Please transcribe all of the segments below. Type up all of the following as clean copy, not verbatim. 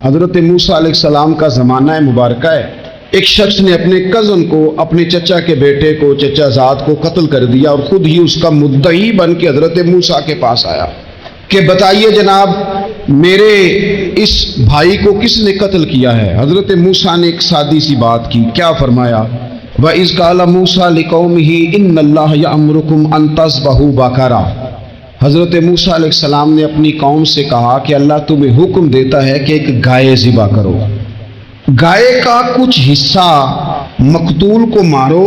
حضرت موسیٰ علیہ السلام کا زمانہ مبارکہ ہے، ایک شخص نے اپنے کزن کو، اپنے چچا کے بیٹے کو، چچا زاد کو قتل کر دیا اور خود ہی اس کا مدعی بن کے حضرت موسیٰ کے پاس آیا کہ بتائیے جناب میرے اس بھائی کو کس نے قتل کیا ہے؟ حضرت موسیٰ نے ایک سادی سی بات کی، کیا فرمایا؟ وَإِذْ قَالَ مُوسَىٰ لِقَوْمِهِ إِنَّ اللَّهَ يَأْمُرُكُمْ أَن تَذْبَحُوا بَقَرَةً۔ حضرت موسیٰ علیہ السلام نے اپنی قوم سے کہا کہ اللہ تمہیں حکم دیتا ہے کہ ایک گائے ذبح کرو، گائے کا کچھ حصہ مقتول کو مارو،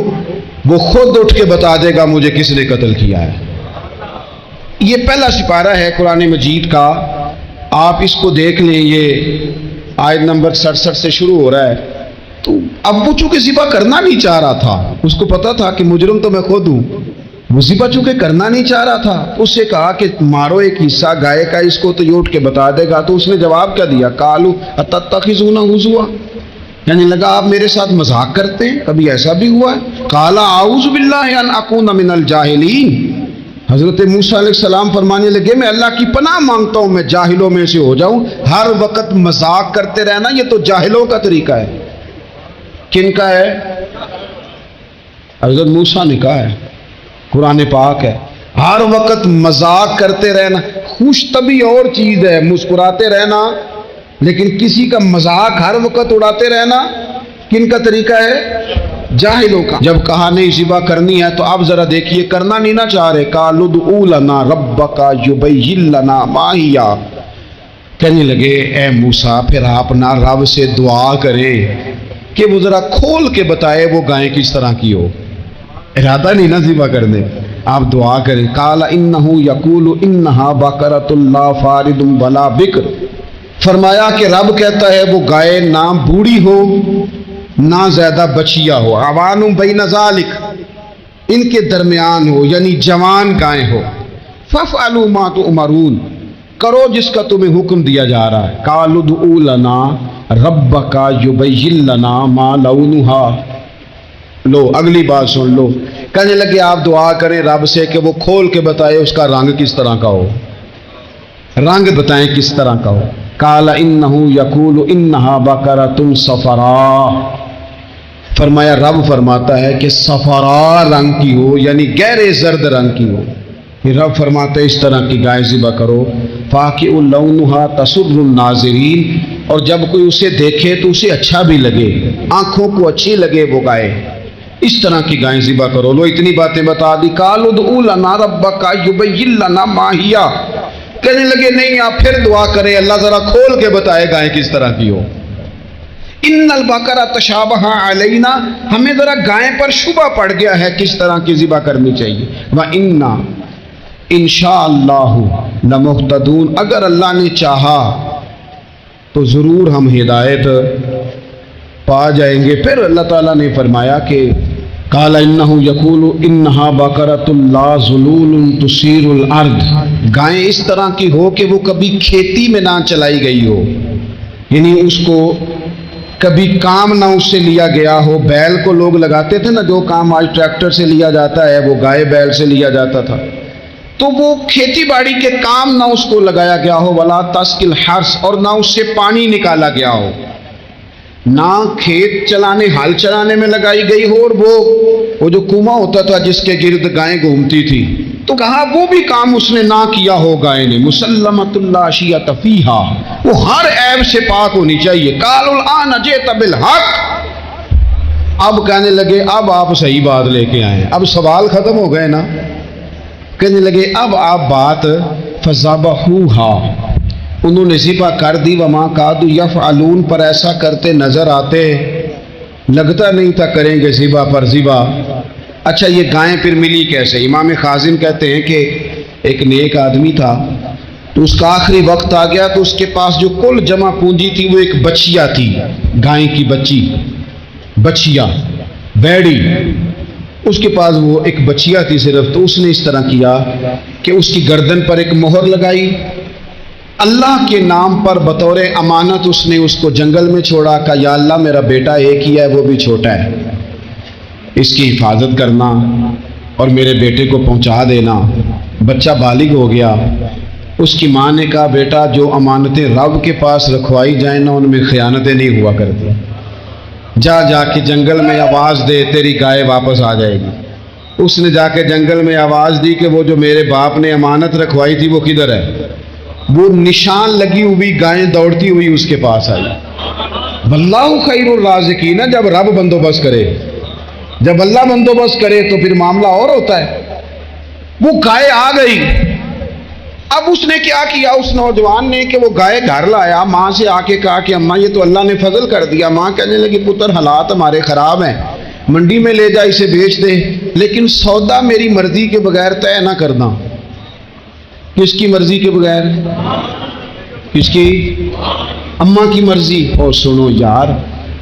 وہ خود اٹھ کے بتا دے گا مجھے کس نے قتل کیا ہے۔ یہ پہلا سپارہ ہے قرآن مجید کا، آپ اس کو دیکھ لیں، یہ آیت نمبر 67 سے شروع ہو رہا ہے۔ تو اب وہ چونکہ ذبح کرنا نہیں چاہ رہا تھا، اس کو پتا تھا کہ مجرم تو میں خود ہوں، وہ ذبح چونکہ کرنا نہیں چاہ رہا تھا، اس سے کہا کہ مارو ایک حصہ گائے کا، اس کو تو یہ اٹھ کے بتا دے گا۔ تو اس نے جواب کیا دیا؟ قالوا اتتخذون ہزوا، یعنی لگا آپ میرے ساتھ مذاق کرتے ہیں، کبھی ایسا بھی ہوا ہے؟ قال اعوذ باللہ ان اکون من الجاہلین، حضرت موسیٰ علیہ السلام فرمانے لگے میں اللہ کی پناہ مانگتا ہوں میں جاہلوں میں سے ہو جاؤں۔ ہر وقت مذاق کرتے رہنا یہ تو جاہلوں کا طریقہ ہے۔ کن کا ہے؟ حضرت موسیٰ نے کہا ہے، قرآن پاک ہے، ہر وقت مذاق کرتے رہنا۔ خوش طبعی اور چیز ہے، مسکراتے رہنا، لیکن کسی کا مذاق ہر وقت اڑاتے رہنا کن کا طریقہ ہے؟ جاہلوں کا۔ جب کہا نہیں ذبح کرنی ہے تو اب ذرا دیکھیے، کرنا نہیں نہ چاہ رہے، قالوا ادع لنا ربک یبین لنا ما ہی، کہنے لگے اے موسیٰ پھر آپ نہ رب سے دعا کرے کہ وہ ذرا کھول کے بتائے وہ گائے کس طرح کی ہو، ارادہ نہیں نہ ذبح کرنے، آپ دعا کریں۔ قال انہ یقول انہا بقرۃ لا فارض ولا بکر، فرمایا کہ رب کہتا ہے وہ گائے نہ بوڑھی ہو نہ زیادہ بچیا ہو، عوان بین ذالک، ان کے درمیان ہو، یعنی جوان گائے ہو۔ فافعلوا ما تؤمرون، کرو جس کا تمہیں حکم دیا جا رہا ہے۔ قالوا ادع لنا ربک یبین لنا ما لونھا، لو اگلی بات سن لو، کہنے لگے آپ دعا کریں رب سے کہ وہ کھول کے بتائے اس کا رنگ کس طرح کا ہو، رنگ بتائیں کس طرح کا ہو۔ قال انہ یقول انہا بقرۃ صفراء، فرمایا رب فرماتا ہے کہ صفراء رنگ کی ہو، یعنی گہرے زرد رنگ کی ہو۔ رب فرماتا ہے اس طرح کی گائے ذبح کرو۔ فاقع لونھا تسر الناظرین، اور جب کوئی اسے دیکھے تو اسے اچھا بھی لگے، آنکھوں کو اچھی لگے وہ گائے، اس طرح کی گائیں ذبح کرو۔ لو اتنی باتیں بتا دی۔ قالوا ادع لنا ربک یبین لنا ما ہی، کہنے لگے نہیں آپ پھر دعا کریں اللہ ذرا کھول کے بتائے گائیں کس طرح کی ہو۔ ان البقرہ تشابہ علینا، ہمیں ذرا گائیں پر شبہ پڑ گیا ہے کس طرح کی ذبح کرنی چاہیے۔ وَإِنَّا انشاءاللہ لمہتدون، اگر اللہ نے چاہا تو ضرور ہم ہدایت پا جائیں گے۔ پھر اللہ تعالیٰ نے فرمایا کہ قال انہ یقول انہا بقرۃ لا ذلول تثیر الارض، گائیں اس طرح کی ہو کہ وہ کبھی کھیتی میں نہ چلائی گئی ہو، یعنی اس کو کبھی کام نہ اس سے لیا گیا ہو۔ بیل کو لوگ لگاتے تھے نا، جو کام آج ٹریکٹر سے لیا جاتا ہے وہ گائے بیل سے لیا جاتا تھا، تو وہ کھیتی باڑی کے کام نہ اس کو لگایا گیا ہو۔ ولا تسقی الحرث، اور نہ اس سے پانی نکالا گیا ہو، نہ کھیت چلانے ہل چلانے میں لگائی گئی ہو، اور وہ جو کنواں ہوتا تھا جس کے گرد گائیں گھومتی تھی، تو کہا وہ بھی کام اس نے نہ کیا ہو گائے نے۔ مسلمۃ لا شیۃ فیہا، وہ ہر عیب سے پاک ہونی چاہیے۔ قالوا الآن جئت بالحق، اب کہنے لگے اب آپ صحیح بات لے کے آئے، اب سوال ختم ہو گئے نا، کہنے لگے اب آپ بات فذبحوہا، انہوں نے ذبح کر دی۔ وما کادوا یفعلون، پر ایسا کرتے نظر آتے، لگتا نہیں تھا کریں گے ذبح پر ذبح۔ اچھا یہ گائیں پھر ملی کیسے؟ امام خازن کہتے ہیں کہ ایک نیک آدمی تھا، تو اس کا آخری وقت آ گیا تو اس کے پاس جو کل جمع پونجی تھی وہ ایک بچیا تھی، گائیں کی بچی، بچیا بیڑی، اس کے پاس وہ ایک بچیا تھی صرف۔ تو اس نے اس طرح کیا کہ اس کی گردن پر ایک مہر لگائی، اللہ کے نام پر بطور امانت اس نے اس کو جنگل میں چھوڑا، کہا یا اللہ میرا بیٹا ایک ہی ہے وہ بھی چھوٹا ہے، اس کی حفاظت کرنا اور میرے بیٹے کو پہنچا دینا۔ بچہ بالغ ہو گیا، اس کی ماں نے کہا بیٹا جو امانتیں رب کے پاس رکھوائی جائیں نا ان میں خیانتیں نہیں ہوا کرتی، جا جا کے جنگل میں آواز دے تیری گائے واپس آ جائے گی۔ اس نے جا کے جنگل میں آواز دی کہ وہ جو میرے باپ نے امانت رکھوائی تھی وہ کدھر ہے؟ وہ نشان لگی ہوئی گائیں دوڑتی ہوئی اس کے پاس آئی۔ واللہ خیر الرازقین، جب رب بندوبست کرے، جب اللہ بندوبست کرے تو پھر معاملہ اور ہوتا ہے۔ وہ گائے آ گئی۔ اب اس نے کیا کیا اس نوجوان نے کہ وہ گائے گھر لایا، ماں سے آ کے کہا کہ اماں یہ تو اللہ نے فضل کر دیا۔ ماں کہنے لگی پتر حالات ہمارے خراب ہیں، منڈی میں لے جا اسے بیچ دے، لیکن سودا میری مرضی کے بغیر طے نہ کرنا۔ کس کی مرضی کے بغیر؟ کس کی؟ اماں کی مرضی۔ اور سنو یار،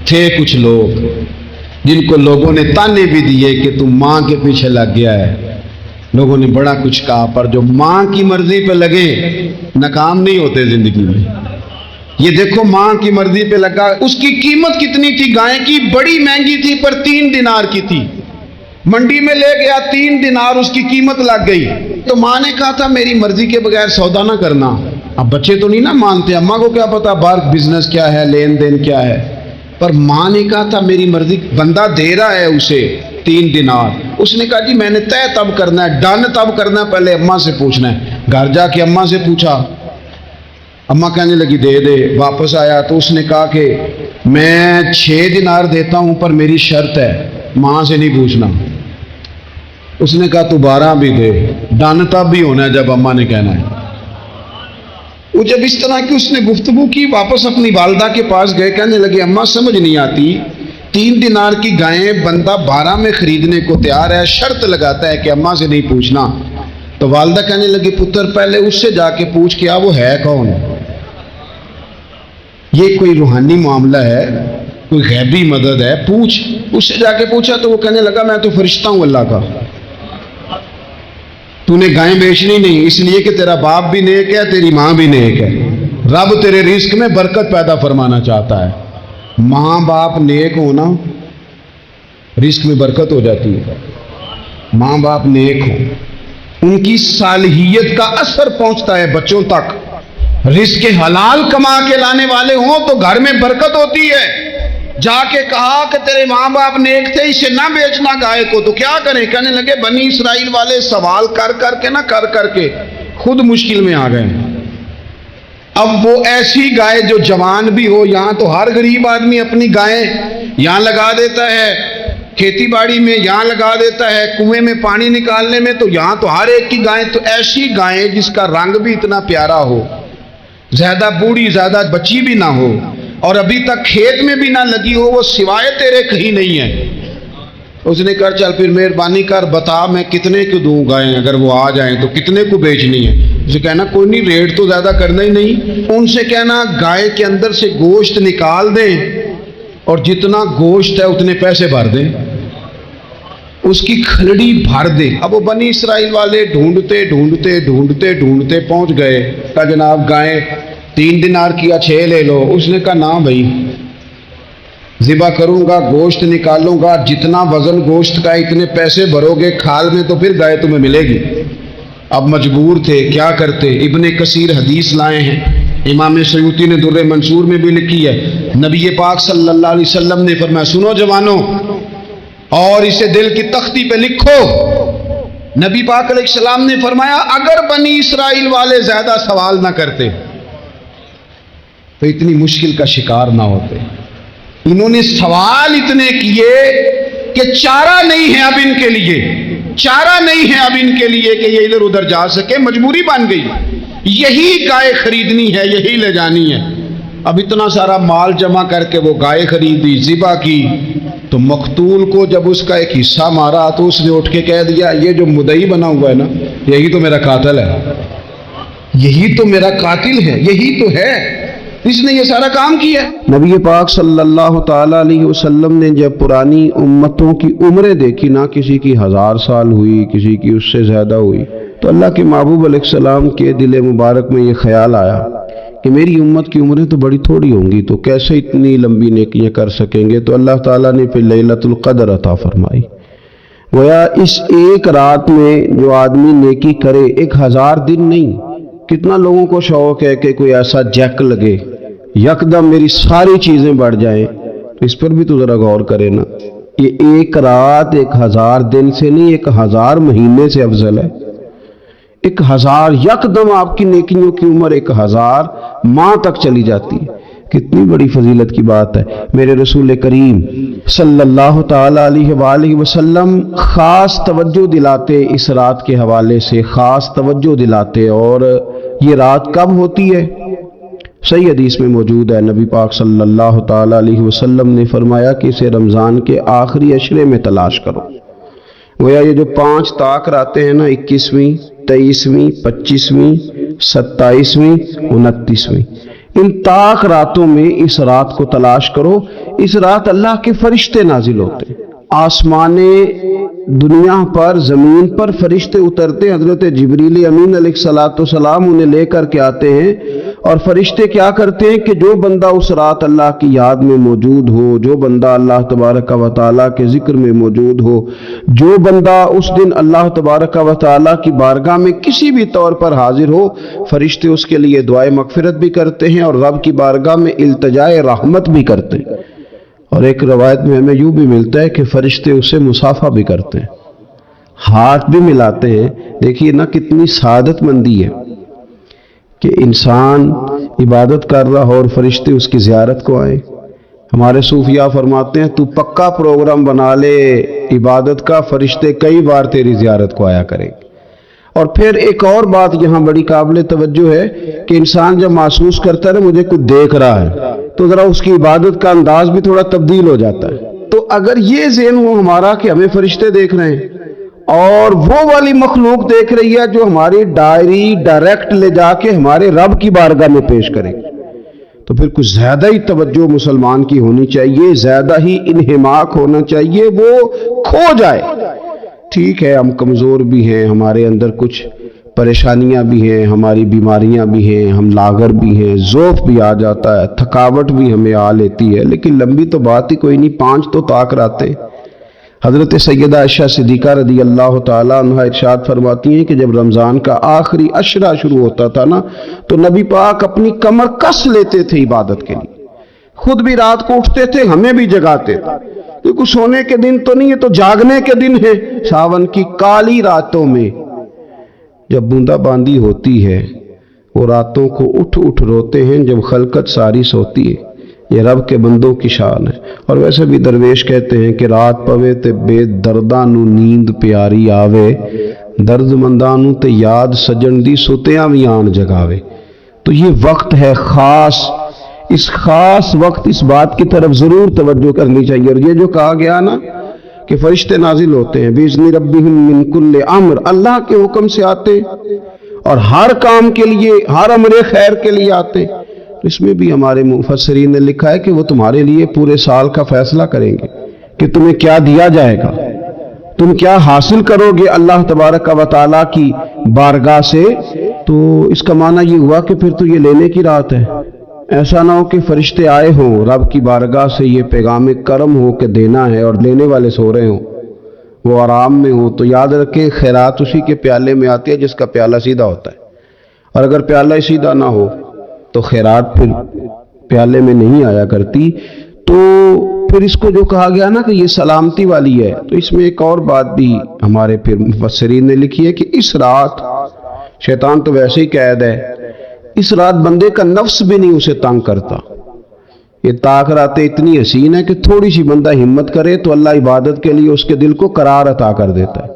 تھے کچھ لوگ جن کو لوگوں نے تانے بھی دیے کہ تم ماں کے پیچھے لگ گیا ہے، لوگوں نے بڑا کچھ کہا، پر جو ماں کی مرضی پہ لگے ناکام نہیں ہوتے زندگی میں۔ یہ دیکھو ماں کی مرضی پہ لگا۔ اس کی قیمت کتنی تھی گائے کی؟ بڑی مہنگی تھی پر 3 دینار کی تھی۔ منڈی میں لے گیا، 3 دینار اس کی قیمت لگ گئی۔ تو ماں نے کہا تھا میری مرضی کے بغیر سودا نہ کرنا۔ اب بچے تو نہیں نہ مانتے، اماں کو کیا پتا باہر بزنس کیا ہے، لین دین کیا ہے، پر ماں نے کہا تھا میری مرضی۔ بندہ دے رہا ہے اسے 3 دینار، اس نے کہا جی میں نے طے تب کرنا ہے، ڈن تب کرنا ہے، پہلے اماں سے پوچھنا ہے۔ گھر جا کے اماں سے پوچھا، اماں کہنے لگی دے دے۔ واپس آیا تو اس نے کہا کہ میں 6 دینار دیتا ہوں پر میری شرط ہے، ماں سے نہیں پوچھنا۔ اس نے کہا تو 12 بھی دے، ڈن تب بھی ہونا ہے جب اماں نے کہنا ہے۔ وہ جب اس طرح کی اس نے گفتگو کی، واپس اپنی والدہ کے پاس گئے، کہنے لگے اماں سمجھ نہیں آتی، 3 دینار کی گائیں بندہ 12 میں خریدنے کو تیار ہے، شرط لگاتا ہے کہ اماں سے نہیں پوچھنا۔ تو والدہ کہنے لگی پتر پہلے اس سے جا کے پوچھ کیا وہ ہے کون؟ یہ کوئی روحانی معاملہ ہے، کوئی غیبی مدد ہے، پوچھ۔ اس سے جا کے پوچھا تو وہ کہنے لگا میں تو فرشتہ ہوں اللہ کا، تو نے گائیں بیچنی نہیں، اس لیے کہ تیرا باپ بھی نیک ہے، تیری ماں بھی نیک ہے، رب تیرے رزق میں برکت پیدا فرمانا چاہتا ہے۔ ماں باپ نیک ہونا رزق میں برکت ہو جاتی ہے۔ ماں باپ نیک ہوں، ان کی صالحیت کا اثر پہنچتا ہے بچوں تک۔ رزق حلال کما کے لانے والے ہوں تو گھر میں برکت ہوتی ہے۔ جا کے کہا کہ تیرے ماں باپ نیک تھے، اسے نہ بیچنا گائے کو، تو کیا کریں؟ کہنے لگے بنی اسرائیل والے سوال کر کر کے خود مشکل میں آ گئے۔ اب وہ ایسی گائے جو جوان بھی ہو، یہاں تو ہر غریب آدمی اپنی گائیں یہاں لگا دیتا ہے، کھیتی باڑی میں یہاں لگا دیتا ہے، کنویں میں پانی نکالنے میں، تو یہاں تو ہر ایک کی گائیں، تو ایسی گائیں جس کا رنگ بھی اتنا پیارا ہو، زیادہ بوڑھی زیادہ بچی بھی نہ ہو، اور ابھی تک کھیت میں بھی نہ لگی ہو، وہ سوائے تیرے کہیں نہیں ہے۔ اس نے کہا چل پھر مہربانی کر بتا میں کتنے کو دوں گائیں، اگر وہ آ جائیں تو کتنے کو بیچنی ہے؟ اسے کہنا کوئی نہیں، ریٹ تو زیادہ کرنا ہی نہیں۔ ان سے کہنا گائے کے اندر سے گوشت نکال دیں اور جتنا گوشت ہے اتنے پیسے بھر دیں، اس کی کھلڑی بھر دے۔ اب وہ بنی اسرائیل والے ڈھونڈتے پہنچ گئے، کہا جناب گائیں 3 دینار کیا 6 لے لو۔ اس نے کہا نا بھائی، ذبح کروں گا، گوشت نکالوں گا، جتنا وزن گوشت کا اتنے پیسے بھرو گے کھال میں تو پھر گائے تمہیں ملے گی۔ اب مجبور تھے، کیا کرتے؟ ابن کثیر حدیث لائے ہیں، امام سیوطی نے در منصور میں بھی لکھی ہے، نبی پاک صلی اللہ علیہ وسلم نے فرمایا سنو جوانوں اور اسے دل کی تختی پہ لکھو، نبی پاک علیہ السلام نے فرمایا اگر بنی اسرائیل والے زیادہ سوال نہ کرتے تو اتنی مشکل کا شکار نہ ہوتے۔ انہوں نے سوال اتنے کیے کہ چارہ نہیں ہے اب ان کے لیے، چارہ نہیں ہے اب ان کے لیے کہ یہ ادھر ادھر جا سکے، مجبوری بن گئی، یہی گائے خریدنی ہے، یہی لے جانی ہے۔ اب اتنا سارا مال جمع کر کے وہ گائے خریدی، ذبح کی، تو مقتول کو جب اس کا ایک حصہ مارا تو اس نے اٹھ کے کہہ دیا یہ جو مدعی بنا ہوا ہے نا، یہی تو میرا قاتل ہے، یہی تو میرا قاتل ہے، یہی تو ہے، اس نے یہ سارا کام کیا۔ نبی پاک صلی اللہ تعالی علیہ وسلم نے جب پرانی امتوں کی عمریں دیکھی نا، کسی کی 1000 سال ہوئی، کسی کی اس سے زیادہ ہوئی، تو اللہ کے محبوب علیہ السلام کے دل مبارک میں یہ خیال آیا کہ میری امت کی عمریں تو بڑی تھوڑی ہوں گی، تو کیسے اتنی لمبی نیکیاں کر سکیں گے؟ تو اللہ تعالیٰ نے پھر لیلۃ القدر عطا فرمائی۔ گویا اس ایک رات میں جو آدمی نیکی کرے، ایک 1000 دن نہیں، کتنا لوگوں کو شوق ہے کہ کوئی ایسا جیک لگے یکدم میری ساری چیزیں بڑھ جائیں، تو اس پر بھی تو ذرا غور کرے نا. یہ ایک رات 1000 دن سے نہیں، 1000 مہینے سے افضل ہے. 1000 یکدم آپ کی نیکیوں کی عمر 1000 ماہ تک چلی جاتی ہے. کتنی بڑی فضیلت کی بات ہے. میرے رسول کریم صلی اللہ تعالی علیہ وآلہ وسلم خاص توجہ دلاتے، اس رات کے حوالے سے خاص توجہ دلاتے. اور یہ رات کب ہوتی ہے؟ صحیح حدیث میں موجود ہے. نبی پاک صلی اللہ تعالی علیہ وسلم نے فرمایا کہ اسے رمضان کے آخری عشرے میں تلاش کرو. گویا یہ جو 5 طاق راتیں ہیں نا، 21ویں، 23ویں، 25ویں، 27ویں، 29ویں، ان طاق راتوں میں اس رات کو تلاش کرو. اس رات اللہ کے فرشتے نازل ہوتے ہیں. آسمان دنیا پر، زمین پر فرشتے اترتے. حضرت جبریل امین علیہ الصلوۃ والسلام انہیں لے کر کے آتے ہیں، اور فرشتے کیا کرتے ہیں کہ جو بندہ اس رات اللہ کی یاد میں موجود ہو، جو بندہ اللہ تبارک و تعالیٰ کے ذکر میں موجود ہو، جو بندہ اس دن اللہ تبارک و تعالیٰ کی بارگاہ میں کسی بھی طور پر حاضر ہو، فرشتے اس کے لیے دعائے مغفرت بھی کرتے ہیں اور رب کی بارگاہ میں التجائے رحمت بھی کرتے ہیں. اور ایک روایت میں ہمیں یوں بھی ملتا ہے کہ فرشتے اسے مصافحہ بھی کرتے ہیں، ہاتھ بھی ملاتے ہیں. دیکھیے نا کتنی سعادت مندی ہے کہ انسان عبادت کر رہا ہو اور فرشتے اس کی زیارت کو آئیں. ہمارے صوفیاء فرماتے ہیں تو پکا پروگرام بنا لے عبادت کا، فرشتے کئی بار تیری زیارت کو آیا کریں. اور پھر ایک اور بات یہاں بڑی قابل توجہ ہے کہ انسان جب محسوس کرتا ہے مجھے کچھ دیکھ رہا ہے، تو ذرا اس کی عبادت کا انداز بھی تھوڑا تبدیل ہو جاتا ہے. تو اگر یہ ذہن ہو ہمارا کہ ہمیں فرشتے دیکھ رہے ہیں اور وہ والی مخلوق دیکھ رہی ہے جو ہماری ڈائری ڈائریکٹ لے جا کے ہمارے رب کی بارگاہ میں پیش کرے، تو پھر کچھ زیادہ ہی توجہ مسلمان کی ہونی چاہیے، زیادہ ہی انہماک ہونا چاہیے، وہ کھو جائے. ٹھیک ہے ہم کمزور بھی ہیں، ہمارے اندر کچھ پریشانیاں بھی ہیں، ہماری بیماریاں بھی ہیں، ہم لاغر بھی ہیں، ذوف بھی آ جاتا ہے، تھکاوٹ بھی ہمیں آ لیتی ہے، لیکن لمبی تو بات ہی کوئی نہیں. 5 تو طاق راتیں. حضرت سیدہ عائشہ صدیقہ رضی اللہ تعالیٰ عنہ ارشاد فرماتی ہیں کہ جب رمضان کا آخری عشرہ شروع ہوتا تھا نا، تو نبی پاک اپنی کمر کس لیتے تھے عبادت کے لیے. خود بھی رات کو اٹھتے تھے، ہمیں بھی جگاتے تھے، کیونکہ سونے کے دن تو نہیں، یہ تو جاگنے کے دن ہے. ساون کی کالی راتوں میں جب بوندا باندی ہوتی ہے، وہ راتوں کو اٹھ اٹھ روتے ہیں جب خلقت ساری سوتی ہے. یہ رب کے بندوں کی شان ہے. اور ویسے بھی درویش کہتے ہیں کہ رات پوے تے بے درداں نو نیند پیاری آوے، درد منداں نو تے یاد سجن دی ستیاں وی آن جگاوے. تو یہ وقت ہے خاص، اس خاص وقت اس بات کی طرف ضرور توجہ کرنی چاہیے. اور یہ جو کہا گیا نا کہ فرشتے نازل ہوتے ہیں بِإِذْنِ رَبِّهِمْ مِنْ كُلِّ امر، اللہ کے حکم سے آتے اور ہر کام کے لیے، ہر امر خیر کے لیے آتے. اس میں بھی ہمارے مفسرین نے لکھا ہے کہ وہ تمہارے لیے پورے سال کا فیصلہ کریں گے کہ تمہیں کیا دیا جائے گا، تم کیا حاصل کرو گے اللہ تبارک و تعالیٰ کی بارگاہ سے. تو اس کا معنی یہ ہوا کہ پھر تو یہ لینے کی رات ہے. ایسا نہ ہو کہ فرشتے آئے ہوں رب کی بارگاہ سے یہ پیغام کرم ہو کہ دینا ہے اور لینے والے سو رہے ہوں، وہ آرام میں ہوں. تو یاد رکھیں خیرات اسی کے پیالے میں آتی ہے جس کا پیالہ سیدھا ہوتا ہے، اور اگر پیالہ ہی سیدھا نہ ہو تو خیرات پھر پیالے میں نہیں آیا کرتی. تو پھر اس کو جو کہا گیا نا کہ یہ سلامتی والی ہے، تو اس میں ایک اور بات بھی ہمارے پھر مفسرین نے لکھی ہے کہ اس رات شیطان تو ویسے ہی قید ہے، اس رات بندے کا نفس بھی نہیں اسے تنگ کرتا. یہ طاق راتیں اتنی حسین ہے کہ تھوڑی سی بندہ ہمت کرے تو اللہ عبادت کے لیے اس کے دل کو قرار عطا کر دیتا ہے،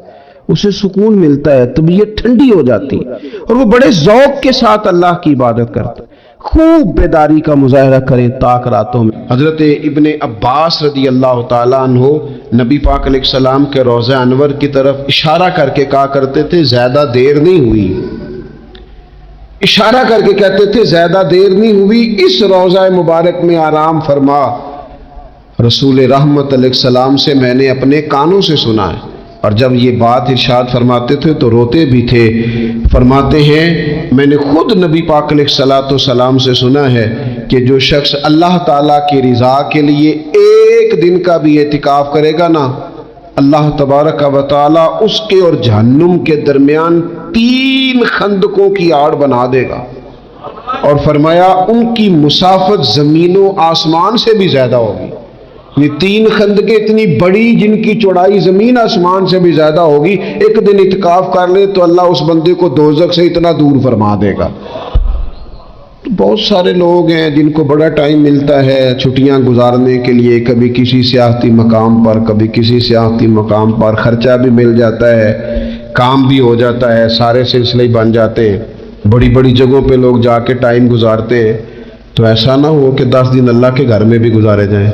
اسے سکون ملتا ہے، طبیعت ٹھنڈی ہو جاتی ہے اور وہ بڑے ذوق کے ساتھ اللہ کی عبادت کرتا ہے. خوب بیداری کا مظاہرہ کریں طاق راتوں میں. حضرت ابن عباس رضی اللہ تعالیٰ عنہ نبی پاک علیہ السلام کے روضہ انور کی طرف اشارہ کر کے کہا کرتے تھے زیادہ دیر نہیں ہوئی، اشارہ کر کے کہتے تھے زیادہ دیر نہیں ہوئی، اس روضہ مبارک میں آرام فرما. رسول رحمت علیہ السلام سے میں نے اپنے کانوں سے سنا ہے، اور جب یہ بات ارشاد فرماتے تھے تو روتے بھی تھے. فرماتے ہیں میں نے خود نبی پاک علیہ السلام سے سنا ہے کہ جو شخص اللہ تعالیٰ کی رضا کے لیے ایک دن کا بھی اعتکاف کرے گا نا، اللہ تبارک و تعالیٰ اس کے اور جہنم کے درمیان 3 خندقوں کی آڑ بنا دے گا، اور فرمایا ان کی مسافت زمین و آسمان سے بھی زیادہ ہوگی۔ یہ 3 خندقیں اتنی بڑی جن کی چوڑائی زمین آسمان سے بھی زیادہ ہوگی، ایک دن اعتکاف کر لے تو اللہ اس بندے کو دوزخ سے اتنا دور فرما دے گا۔ تو بہت سارے لوگ ہیں جن کو بڑا ٹائم ملتا ہے چھٹیاں گزارنے کے لیے، کبھی کسی سیاحتی مقام پر، کبھی کسی سیاحتی مقام پر، خرچہ بھی مل جاتا ہے، کام بھی ہو جاتا ہے، سارے سلسلے بن جاتے ہیں، بڑی بڑی جگہوں پہ لوگ جا کے ٹائم گزارتے ہیں۔ تو ایسا نہ ہو کہ 10 دن اللہ کے گھر میں بھی گزارے جائیں۔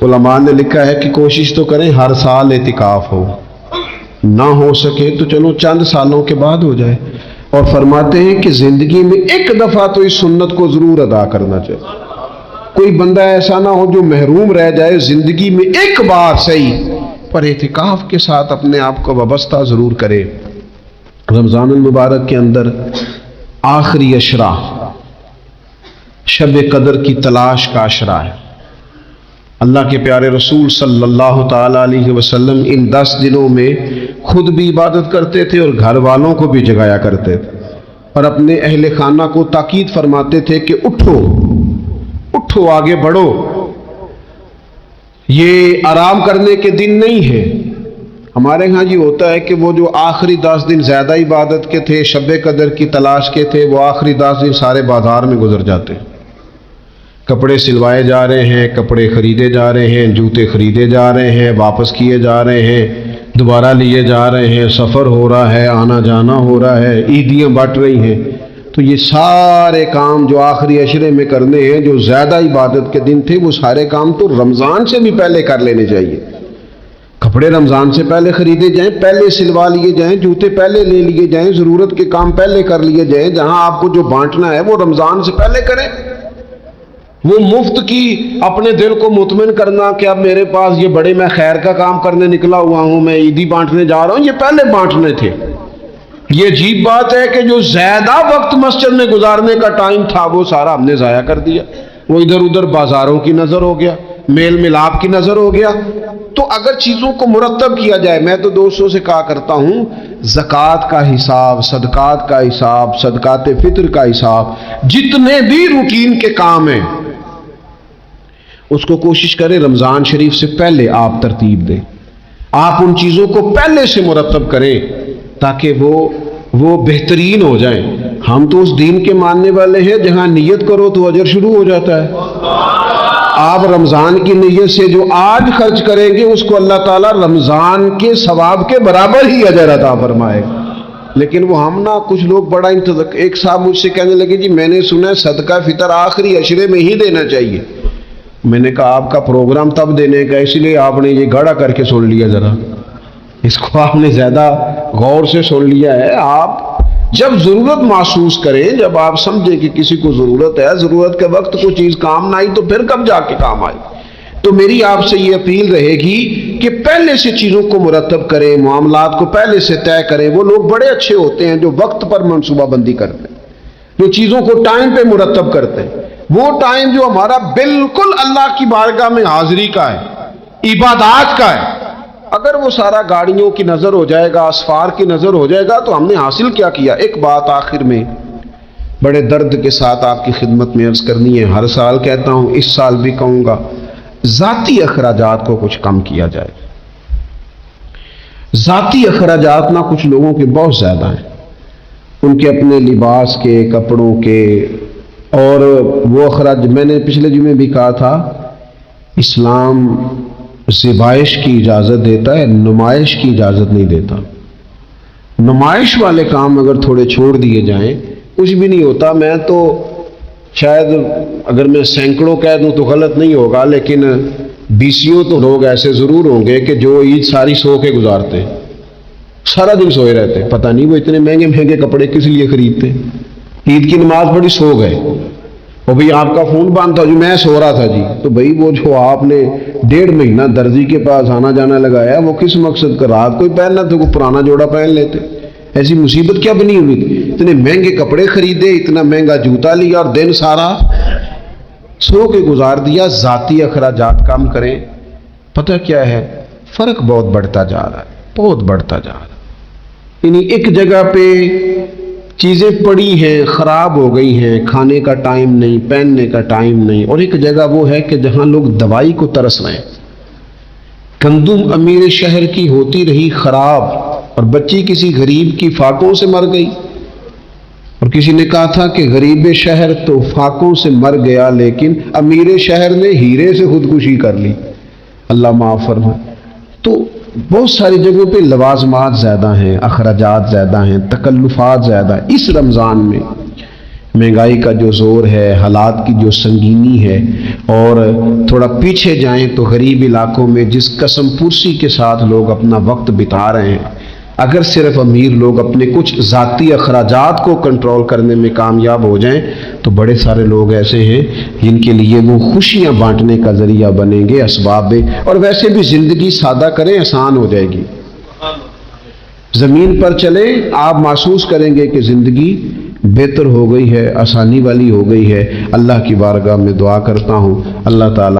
علماء نے لکھا ہے کہ کوشش تو کریں ہر سال اعتکاف ہو، نہ ہو سکے تو چلو چند سالوں کے بعد ہو جائے، اور فرماتے ہیں کہ زندگی میں ایک دفعہ تو اس سنت کو ضرور ادا کرنا چاہیے۔ کوئی بندہ ایسا نہ ہو جو محروم رہ جائے، زندگی میں ایک بار صحیح پر اعتکاف کے ساتھ اپنے آپ کو وابستہ ضرور کرے۔ رمضان المبارک کے اندر آخری عشرہ شب قدر کی تلاش کا عشرہ ہے۔ اللہ کے پیارے رسول صلی اللہ تعالی علیہ وسلم ان 10 دنوں میں خود بھی عبادت کرتے تھے اور گھر والوں کو بھی جگایا کرتے تھے، اور اپنے اہل خانہ کو تاکید فرماتے تھے کہ اٹھو اٹھو، آگے بڑھو، یہ آرام کرنے کے دن نہیں ہے۔ ہمارے ہاں یہ ہوتا ہے کہ وہ جو آخری 10 دن زیادہ عبادت کے تھے، شب قدر کی تلاش کے تھے، وہ آخری 10 دن سارے بازار میں گزر جاتے ہیں، کپڑے سلوائے جا رہے ہیں، کپڑے خریدے جا رہے ہیں، جوتے خریدے جا رہے ہیں، واپس کیے جا رہے ہیں، دوبارہ لیے جا رہے ہیں، سفر ہو رہا ہے، آنا جانا ہو رہا ہے، عیدیاں بٹ رہی ہیں۔ تو یہ سارے کام جو آخری عشرے میں کرنے ہیں، جو زیادہ عبادت کے دن تھے، وہ سارے کام تو رمضان سے بھی پہلے کر لینے چاہیے۔ کپڑے رمضان سے پہلے خریدے جائیں، پہلے سلوا لیے جائیں، جوتے پہلے لے لیے جائیں، ضرورت کے کام پہلے کر لیے جائیں۔ جہاں آپ کو جو بانٹنا ہے وہ رمضان سے پہلے کریں۔ وہ مفت کی اپنے دل کو مطمئن کرنا کہ اب میرے پاس یہ بڑے، میں خیر کا کام کرنے نکلا ہوا ہوں، میں عیدی بانٹنے جا رہا ہوں، یہ پہلے بانٹنے تھے۔ یہ عجیب بات ہے کہ جو زیادہ وقت مسجد میں گزارنے کا ٹائم تھا وہ سارا ہم نے ضائع کر دیا، وہ ادھر ادھر بازاروں کی نظر ہو گیا، میل ملاپ کی نظر ہو گیا۔ تو اگر چیزوں کو مرتب کیا جائے، میں تو دوستوں سے کہا کرتا ہوں، زکوٰۃ کا حساب، صدقات کا حساب، صدقات فطر کا حساب، جتنے بھی روٹین کے کام ہیں اس کو کوشش کریں رمضان شریف سے پہلے آپ ترتیب دیں، آپ ان چیزوں کو پہلے سے مرتب کریں تاکہ وہ بہترین ہو جائیں۔ ہم تو اس دین کے ماننے والے ہیں جہاں نیت کرو تو اجر شروع ہو جاتا ہے۔ آپ رمضان کی نیت سے جو آج خرچ کریں گے اس کو اللہ تعالیٰ رمضان کے ثواب کے برابر ہی اجر عطا فرمائے گا۔ لیکن وہ ہم نہ، کچھ لوگ بڑا ایک صاحب مجھ سے کہنے لگے جی میں نے سنا ہے صدقہ فطر آخری عشرے میں ہی دینا چاہیے۔ میں نے کہا آپ کا پروگرام تب دینے کا، اسی لیے آپ نے یہ گاڑا کر کے سن لیا، ذرا اس کو آپ نے زیادہ غور سے سن لیا ہے۔ آپ جب ضرورت محسوس کریں، جب آپ سمجھیں کہ کسی کو ضرورت ہے، ضرورت کے وقت کوئی چیز کام نہ آئی تو پھر کب جا کے کام آئی۔ تو میری آپ سے یہ اپیل رہے گی کہ پہلے سے چیزوں کو مرتب کریں، معاملات کو پہلے سے طے کریں۔ وہ لوگ بڑے اچھے ہوتے ہیں جو وقت پر منصوبہ بندی کرتے ہیں، جو چیزوں کو ٹائم پہ مرتب کرتے ہیں۔ وہ ٹائم جو ہمارا بالکل اللہ کی بارگاہ میں حاضری کا ہے، عبادات کا ہے، اگر وہ سارا گاڑیوں کی نظر ہو جائے گا، اسفار کی نظر ہو جائے گا تو ہم نے حاصل کیا کیا۔ ایک بات آخر میں بڑے درد کے ساتھ آپ کی خدمت میں عرض کرنی ہے، ہر سال کہتا ہوں، اس سال بھی کہوں گا، ذاتی اخراجات کو کچھ کم کیا جائے۔ ذاتی اخراجات نہ کچھ لوگوں کے بہت زیادہ ہیں، ان کے اپنے لباس کے، کپڑوں کے، اور وہ اخراج میں نے پچھلے جمعے بھی کہا تھا، اسلام ذبائش کی اجازت دیتا ہے، نمائش کی اجازت نہیں دیتا۔ نمائش والے کام اگر تھوڑے چھوڑ دیے جائیں کچھ بھی نہیں ہوتا۔ میں تو شاید اگر میں سینکڑوں کہہ دوں تو غلط نہیں ہوگا، لیکن 20 تو لوگ ایسے ضرور ہوں گے کہ جو عید ساری سو کے گزارتے، سارا دن سوئے رہتے، پتہ نہیں وہ اتنے مہنگے مہنگے کپڑے کس لیے خریدتے، عید کی نماز پڑھی سو گئے، اور بھئی آپ کا فون بند تھا، جو میں سو رہا تھا جی، تو بھئی وہ جو آپ نے 1.5 مہینہ درزی کے پاس آنا جانا لگایا، وہ کس مقصد کا؟ رات کوئی پہننا تو کوئی پرانا جوڑا پہن لیتے۔ ایسی مصیبت کیا بنی ہوئی تھی؟ اتنے مہنگے کپڑے خریدے، اتنا مہنگا جوتا لیا، اور دن سارا سو کے گزار دیا۔ ذاتی اخراجات کم کریں۔ پتہ کیا ہے، فرق بہت بڑھتا جا رہا ہے، بہت بڑھتا جا رہا ہے۔ یعنی ایک جگہ پہ چیزیں پڑی ہیں، خراب ہو گئی ہیں، کھانے کا ٹائم نہیں، پہننے کا ٹائم نہیں، اور ایک جگہ وہ ہے کہ جہاں لوگ دوائی کو ترس رہے ہیں۔ گندم امیر شہر کی ہوتی رہی خراب، اور بچی کسی غریب کی فاقوں سے مر گئی، اور کسی نے کہا تھا کہ غریب شہر تو فاقوں سے مر گیا لیکن امیر شہر نے ہیرے سے خودکشی کر لی، اللہ معاف فرمائے۔ تو بہت ساری جگہوں پہ لوازمات زیادہ ہیں، اخراجات زیادہ ہیں، تکلفات زیادہ ہیں۔ اس رمضان میں مہنگائی کا جو زور ہے، حالات کی جو سنگینی ہے، اور تھوڑا پیچھے جائیں تو غریب علاقوں میں جس قسم پرسی کے ساتھ لوگ اپنا وقت بتا رہے ہیں، اگر صرف امیر لوگ اپنے کچھ ذاتی اخراجات کو کنٹرول کرنے میں کامیاب ہو جائیں تو بڑے سارے لوگ ایسے ہیں جن کے لیے وہ خوشیاں بانٹنے کا ذریعہ بنیں گے، اسباب میں۔ اور ویسے بھی زندگی سادہ کریں، آسان ہو جائے گی۔ زمین پر چلیں، آپ محسوس کریں گے کہ زندگی بہتر ہو گئی ہے، آسانی والی ہو گئی ہے۔ اللہ کی بارگاہ میں دعا کرتا ہوں اللہ تعالیٰ